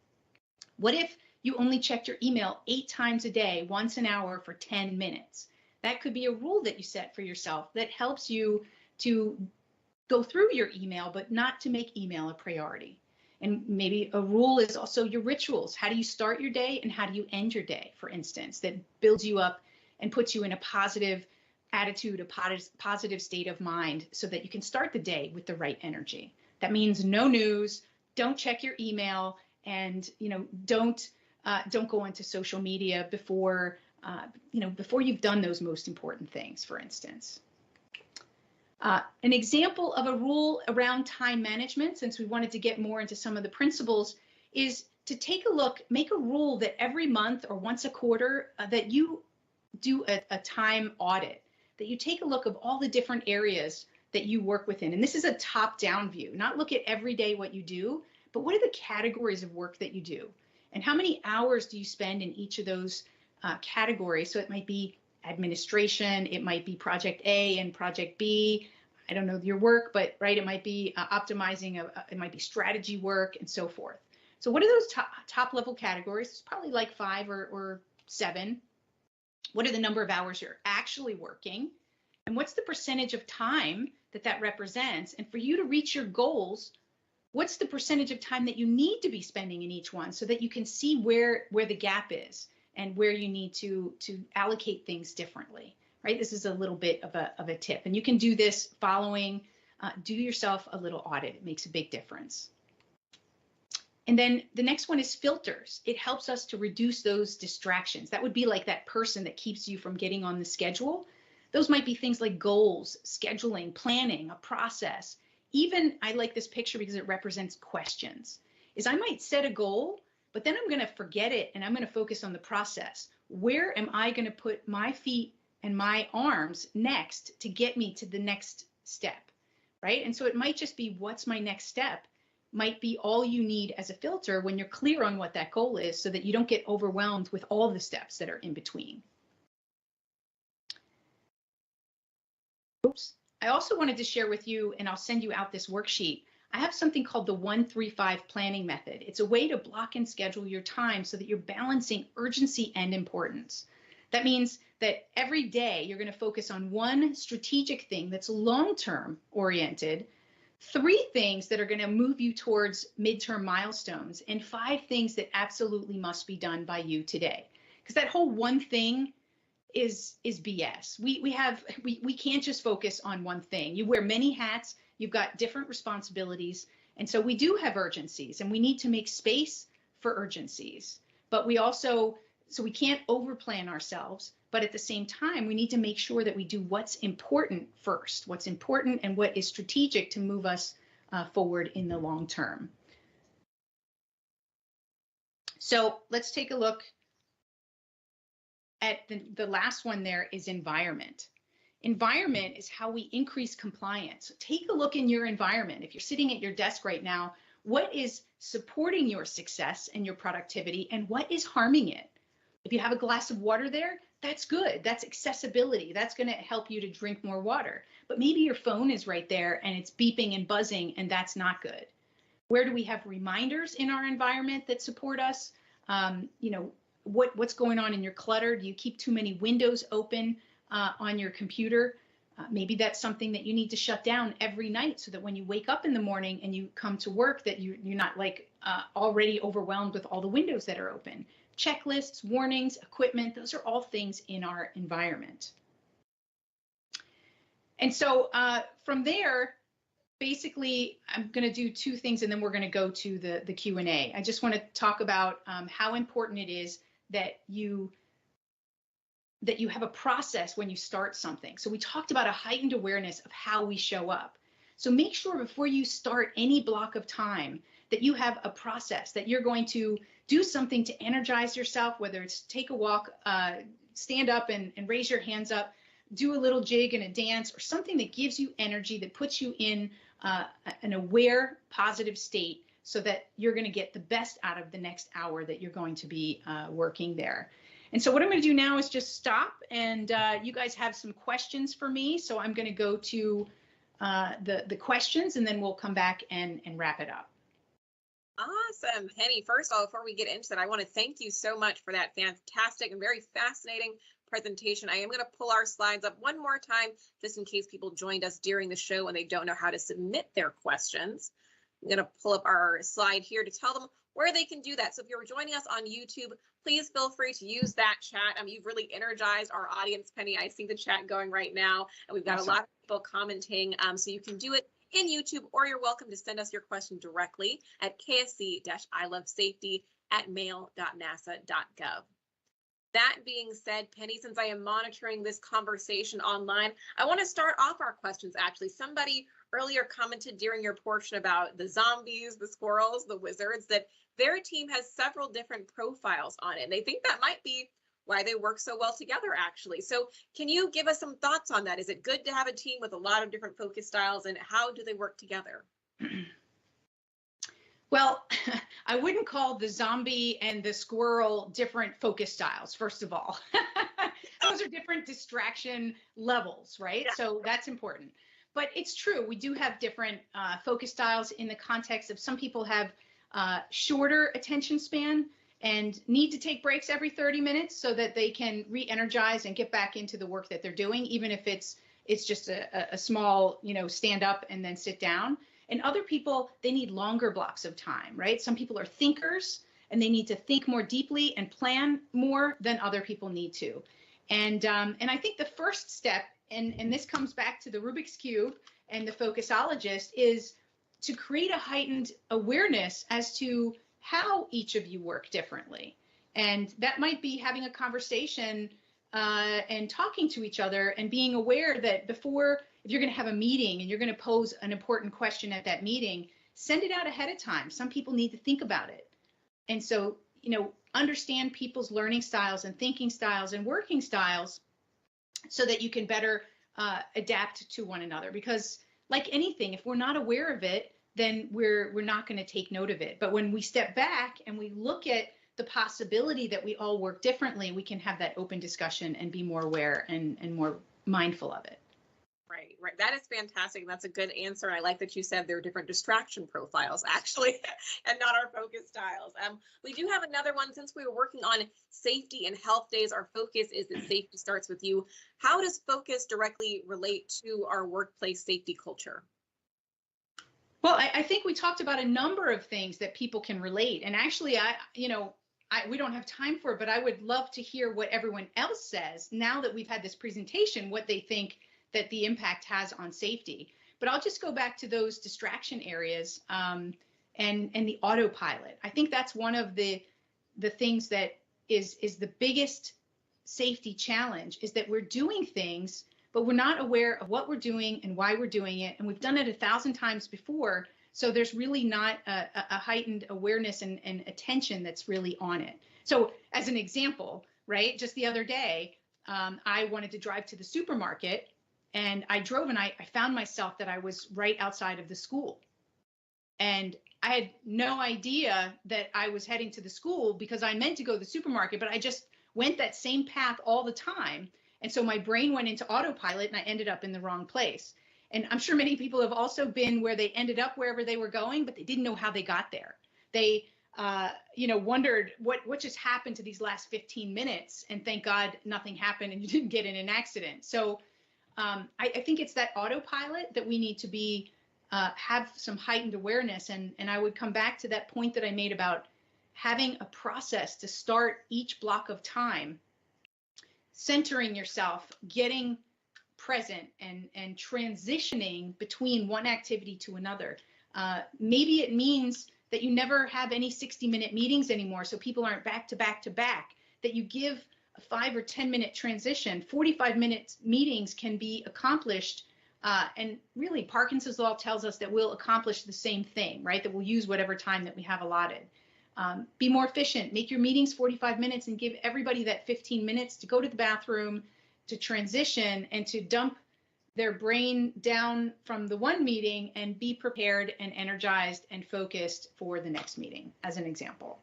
What if you only checked your email 8 times a day, once an hour for 10 minutes? That could be a rule that you set for yourself that helps you to go through your email, but not to make email a priority. And maybe a rule is also your rituals. How do you start your day and how do you end your day, for instance, that builds you up and puts you in a positive attitude, a positive state of mind so that you can start the day with the right energy. That means no news, don't check your email, and don't go into social media before you've done those most important things, for instance. An example of a rule around time management, since we wanted to get more into some of the principles, is to take a look, make a rule that every month or once a quarter that you do a time audit, that you take a look of all the different areas that you work within. And this is a top-down view, not look at every day what you do, but what are the categories of work that you do? And how many hours do you spend in each of those categories? So it might be administration, it might be project A and project B. I don't know your work, but right, it might be optimizing, it might be strategy work and so forth. So what are those top level categories? It's probably like 5 or 7. What are the number of hours you're actually working? And what's the percentage of time that represents? And for you to reach your goals, what's the percentage of time that you need to be spending in each one so that you can see where the gap is and where you need to allocate things differently, right? This is a little bit of a tip. And you can do this following, do yourself a little audit. It makes a big difference. And then the next one is filters. It helps us to reduce those distractions. That would be like that person that keeps you from getting on the schedule. Those might be things like goals, scheduling, planning, a process. Even, I like this picture because it represents questions, is I might set a goal, but then I'm going to forget it and I'm going to focus on the process. Where am I going to put my feet and my arms next to get me to the next step, right? And so it might just be, what's my next step? Might be all you need as a filter when you're clear on what that goal is so that you don't get overwhelmed with all the steps that are in between. Oops. I also wanted to share with you, and I'll send you out this worksheet. I have something called the 1-3-5 planning method. It's a way to block and schedule your time so that you're balancing urgency and importance. That means that every day you're going to focus on one strategic thing that's long-term oriented, 3 things that are going to move you towards midterm milestones, and 5 things that absolutely must be done by you today. Because that whole one thing is BS. We can't just focus on one thing. You wear many hats, you've got different responsibilities, and so we do have urgencies, and we need to make space for urgencies. But we also, so we can't overplan ourselves, but at the same time, we need to make sure that we do what's important first, what's important and what is strategic to move us forward in the long term. So let's take a look at the last one. There is environment. Environment is how we increase compliance. So take a look in your environment. If you're sitting at your desk right now, what is supporting your success and your productivity, and what is harming it? If you have a glass of water there, that's good. That's accessibility. That's going to help you to drink more water. But maybe your phone is right there and it's beeping and buzzing, and that's not good. Where do we have reminders in our environment that support us? What's going on in your clutter? Do you keep too many windows open on your computer? Maybe that's something that you need to shut down every night so that when you wake up in the morning and you come to work, that you're not like already overwhelmed with all the windows that are open. Checklists, warnings, equipment, those are all things in our environment. And so from there, basically, I'm going to do two things, and then we're going to go to the Q&A. I just want to talk about how important it is that you have a process when you start something. So we talked about a heightened awareness of how we show up. So make sure before you start any block of time that you have a process, that you're going to do something to energize yourself, whether it's take a walk, stand up and raise your hands up, do a little jig and a dance, or something that gives you energy, that puts you in an aware, positive state, so that you're going to get the best out of the next hour that you're going to be working there. And so what I'm going to do now is just stop, and you guys have some questions for me. So I'm going to go to the questions, and then we'll come back and wrap it up. Awesome. Penny, first of all, before we get into that, I want to thank you so much for that fantastic and very fascinating presentation. I am going to pull our slides up one more time, just in case people joined us during the show and they don't know how to submit their questions. I'm going to pull up our slide here to tell them where they can do that. So if you're joining us on YouTube, please feel free to use that chat. You've really energized our audience, Penny. I see the chat going right now, and we've got a lot of people commenting. So you can do it in YouTube, or you're welcome to send us your question directly at ksc-illovesafety@mail.nasa.gov. That being said, Penny, since I am monitoring this conversation online, I want to start off our questions. Actually, somebody earlier commented during your portion about the zombies, the squirrels, the wizards, that their team has several different profiles on it. And they think that might be why they work so well together, actually. So can you give us some thoughts on that? Is it good to have a team with a lot of different focus styles, and how do they work together? Well, I wouldn't call the zombie and the squirrel different focus styles, first of all. Those are different distraction levels, right? Yeah. So that's important. But it's true, we do have different focus styles in the context of some people have shorter attention span and need to take breaks every 30 minutes so that they can re-energize and get back into the work that they're doing, even if it's just a small, stand up and then sit down. And other people, they need longer blocks of time, right? Some people are thinkers and they need to think more deeply and plan more than other people need to. And I think the first step, and this comes back to the Rubik's Cube and the focusologist, is to create a heightened awareness as to how each of you work differently. And that might be having a conversation and talking to each other and being aware that before, if you're going to have a meeting and you're going to pose an important question at that meeting, send it out ahead of time. Some people need to think about it. And so, understand people's learning styles and thinking styles and working styles so that you can better adapt to one another. Because like anything, if we're not aware of it, then we're not going to take note of it. But when we step back and we look at the possibility that we all work differently, we can have that open discussion and be more aware and more mindful of it. Right. That is fantastic. That's a good answer. I like that you said there are different distraction profiles, actually, and not our focus styles. We do have another one. Since we were working on safety and health days, our focus is that safety starts with you. How does focus directly relate to our workplace safety culture? Well, I think we talked about a number of things that people can relate. And actually, we don't have time for it, but I would love to hear what everyone else says now that we've had this presentation, what they think that the impact has on safety. But I'll just go back to those distraction areas and the autopilot. I think that's one of the things that is the biggest safety challenge, is that we're doing things, but we're not aware of what we're doing and why we're doing it. And we've done it 1,000 times before. So there's really not a heightened awareness and attention that's really on it. So as an example, right, just the other day, I wanted to drive to the supermarket, and I drove and I found myself that I was right outside of the school. And I had no idea that I was heading to the school because I meant to go to the supermarket, but I just went that same path all the time. And so my brain went into autopilot and I ended up in the wrong place. And I'm sure many people have also been where they ended up wherever they were going, but they didn't know how they got there. They, wondered what just happened to these last 15 minutes. And thank God nothing happened and you didn't get in an accident. So I think it's that autopilot that we need to be have some heightened awareness. And I would come back to that point that I made about having a process to start each block of time, centering yourself, getting present and transitioning between one activity to another. Maybe it means that you never have any 60-minute meetings anymore, so people aren't back to back to back, that you give a 5 or 10-minute transition. 45-minute meetings can be accomplished. And really, Parkinson's law tells us that we'll accomplish the same thing, right? That we'll use whatever time that we have allotted. Be more efficient. Make your meetings 45 minutes and give everybody that 15 minutes to go to the bathroom, to transition, and to dump their brain down from the one meeting and be prepared and energized and focused for the next meeting, as an example.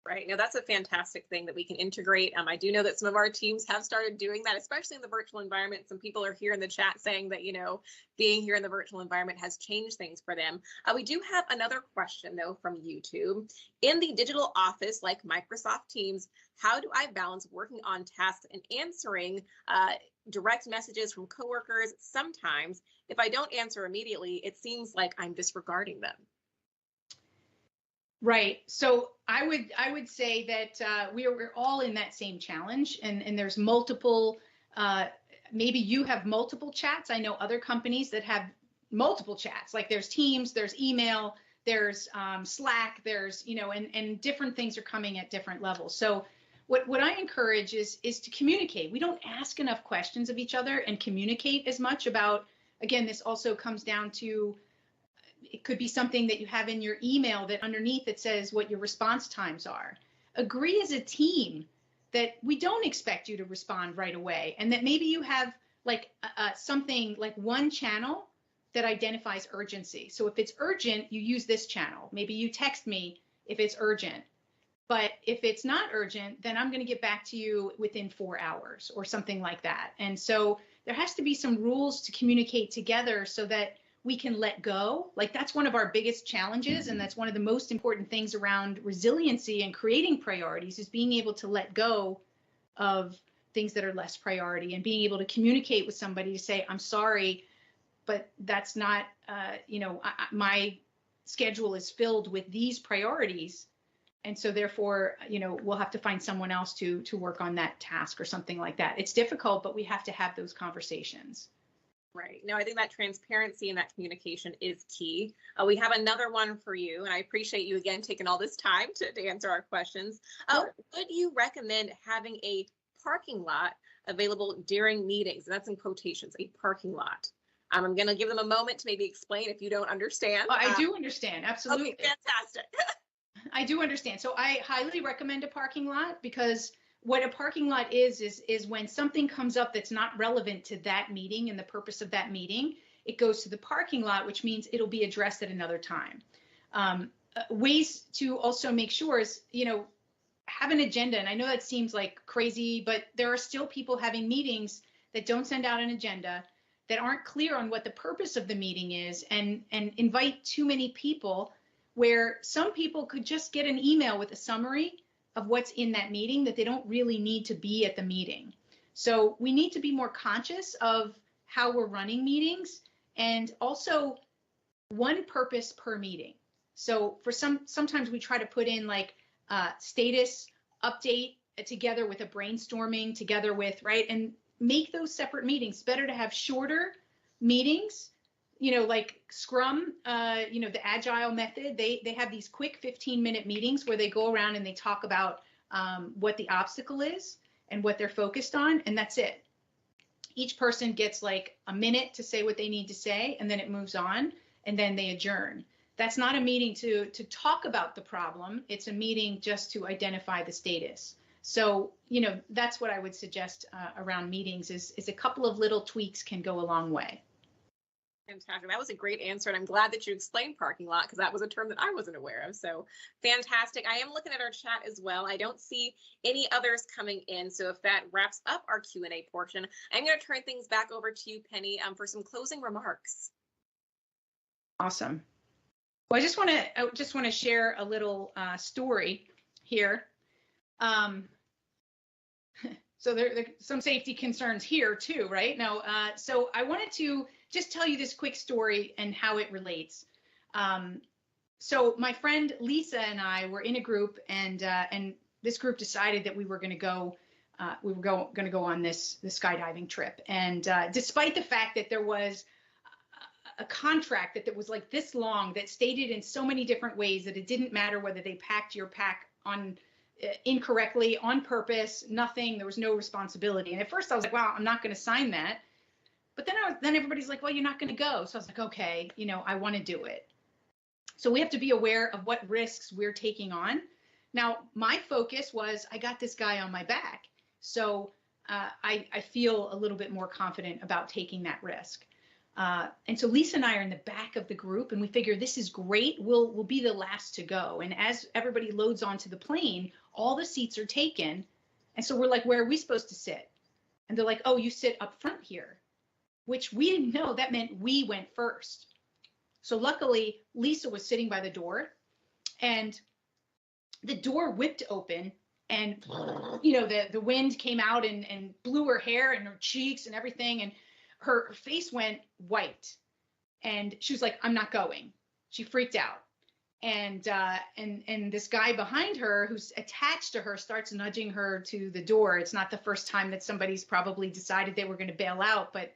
Right. Now, that's a fantastic thing that we can integrate. I do know that some of our teams have started doing that, especially in the virtual environment. Some people are here in the chat saying that, being here in the virtual environment has changed things for them. We do have another question, though, from YouTube. In the digital office, like Microsoft Teams, how do I balance working on tasks and answering direct messages from coworkers? Sometimes, if I don't answer immediately, it seems like I'm disregarding them. Right. So I would say that we're all in that same challenge, and there's multiple. Maybe you have multiple chats. I know other companies that have multiple chats. Like there's Teams, there's email, there's Slack, there's and different things are coming at different levels. So what I encourage is to communicate. We don't ask enough questions of each other and communicate as much about. Again, this also comes down to. It could be something that you have in your email that underneath it says what your response times are. Agree as a team that we don't expect you to respond right away, and that maybe you have like something like one channel that identifies urgency. So if it's urgent, you use this channel. Maybe you text me if it's urgent. But if it's not urgent, then I'm going to get back to you within 4 hours or something like that. And so there has to be some rules to communicate together so that we can let go. Like that's one of our biggest challenges. And that's one of the most important things around resiliency and creating priorities is being able to let go of things that are less priority and being able to communicate with somebody to say, I'm sorry, but that's not, my schedule is filled with these priorities. And so therefore, we'll have to find someone else to work on that task or something like that. It's difficult, but we have to have those conversations. Right. No, I think that transparency and that communication is key. We have another one for you, and I appreciate you again taking all this time to answer our questions. Sure. Would you recommend having a parking lot available during meetings? And that's in quotations, a parking lot. I'm going to give them a moment to maybe explain if you don't understand. I do understand. Absolutely. Okay, fantastic. I do understand. So I highly recommend a parking lot because what a parking lot is when something comes up that's not relevant to that meeting and the purpose of that meeting, it goes to the parking lot, which means it'll be addressed at another time. Ways to also make sure is, have an agenda. And I know that seems like crazy, but there are still people having meetings that don't send out an agenda, that aren't clear on what the purpose of the meeting is, and invite too many people, where some people could just get an email with a summary of what's in that meeting, that they don't really need to be at the meeting. So we need to be more conscious of how we're running meetings, and also one purpose per meeting. So for sometimes we try to put in like status update together with a brainstorming together with, right? And make those separate meetings. Better to have shorter meetings, like Scrum, the Agile method, they have these quick 15-minute meetings where they go around and they talk about what the obstacle is and what they're focused on, and that's it. Each person gets like a minute to say what they need to say, and then it moves on, and then they adjourn. That's not a meeting to talk about the problem. It's a meeting just to identify the status. So, that's what I would suggest around meetings is a couple of little tweaks can go a long way. Fantastic. That was a great answer. And I'm glad that you explained parking lot, because that was a term that I wasn't aware of. So fantastic. I am looking at our chat as well. I don't see any others coming in. So if that wraps up our Q&A portion, I'm going to turn things back over to you, Penny, for some closing remarks. Awesome. Well, I just want to share a little story here. So there's some safety concerns here too, right? Now, so I wanted to just tell you this quick story and how it relates. So my friend Lisa and I were in a group, and this group decided that we were going to go we were going to go on this skydiving trip. And despite the fact that there was a contract that was like this long, that stated in so many different ways that it didn't matter whether they packed your pack on incorrectly, on purpose, nothing, there was no responsibility. And at first I was like, wow, I'm not going to sign that. But then everybody's like, well, you're not going to go. So I was like, okay, I want to do it. So we have to be aware of what risks we're taking on. Now, my focus was, I got this guy on my back. So I feel a little bit more confident about taking that risk. And so Lisa and I are in the back of the group, and we figure this is great. We'll be the last to go. And as everybody loads onto the plane, all the seats are taken. And so we're like, where are we supposed to sit? And they're like, oh, you sit up front here, which we didn't know. That meant we went first. So luckily, Lisa was sitting by the door, and the door whipped open, and the wind came out and blew her hair and her cheeks and everything, and her face went white, and she was like, I'm not going. She freaked out. And this guy behind her who's attached to her starts nudging her to the door. It's not the first time that somebody's probably decided they were going to bail out, but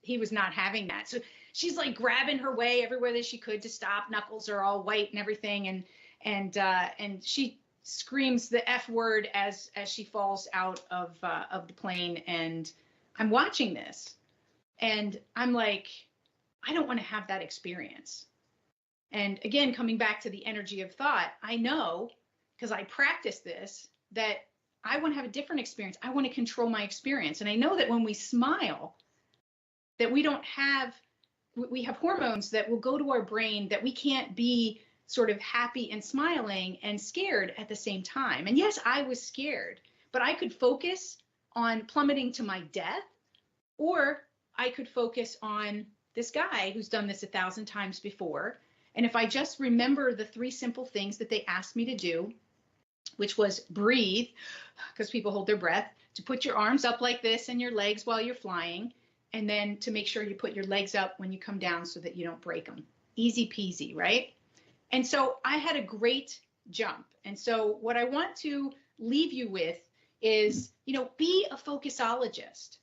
he was not having that. So she's like grabbing her way everywhere that she could to stop. Knuckles are all white and everything. And she screams the F word as she falls out of the plane. And I'm watching this, and I'm like, I don't want to have that experience. And again, coming back to the energy of thought, I know, because I practice this, that I want to have a different experience. I want to control my experience. And I know that when we smile, that we have hormones that will go to our brain, that we can't be sort of happy and smiling and scared at the same time. And yes, I was scared, but I could focus on plummeting to my death, or I could focus on this guy who's done this 1,000 times before. And if I just remember the 3 simple things that they asked me to do, which was breathe, because people hold their breath, to put your arms up like this and your legs while you're flying, and then to make sure you put your legs up when you come down so that you don't break them. Easy peasy, right? And so I had a great jump. And so what I want to leave you with is, be a focusologist.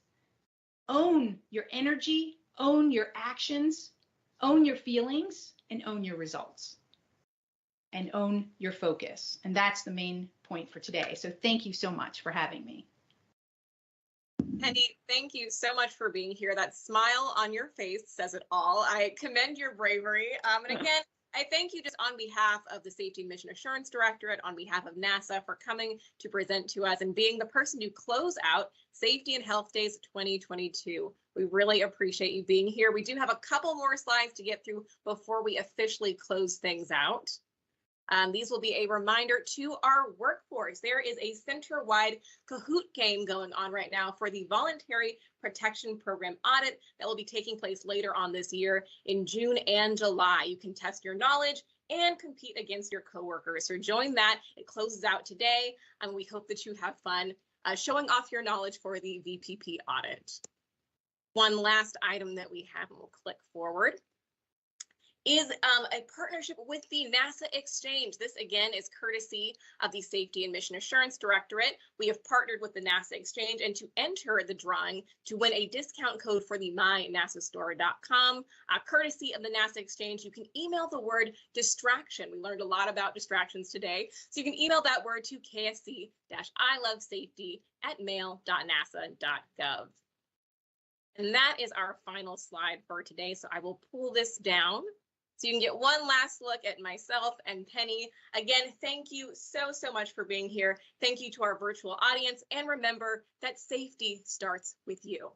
Own your energy, own your actions, own your feelings, and own your results, and own your focus. And that's the main point for today. So thank you so much for having me. Penny, thank you so much for being here. That smile on your face says it all. I commend your bravery. And again, I thank you just on behalf of the Safety and Mission Assurance Directorate, on behalf of NASA, for coming to present to us and being the person to close out Safety and Health Days 2022. We really appreciate you being here. We do have a couple more slides to get through before we officially close things out. These will be a reminder to our workforce. There is a center-wide Kahoot game going on right now for the Voluntary Protection Program audit that will be taking place later on this year in June and July. You can test your knowledge and compete against your coworkers. So join that. It closes out today, and we hope that you have fun showing off your knowledge for the VPP audit. One last item that we have, and we'll click forward, is a partnership with the NASA Exchange. This, again, is courtesy of the Safety and Mission Assurance Directorate. We have partnered with the NASA Exchange, and to enter the drawing to win a discount code for the mynasastore.com, courtesy of the NASA Exchange, you can email the word distraction. We learned a lot about distractions today. So you can email that word to ksc-ilovesafety@mail.nasa.gov. And that is our final slide for today. So I will pull this down so you can get one last look at myself and Penny. Again, thank you so much for being here. Thank you to our virtual audience. And remember that safety starts with you.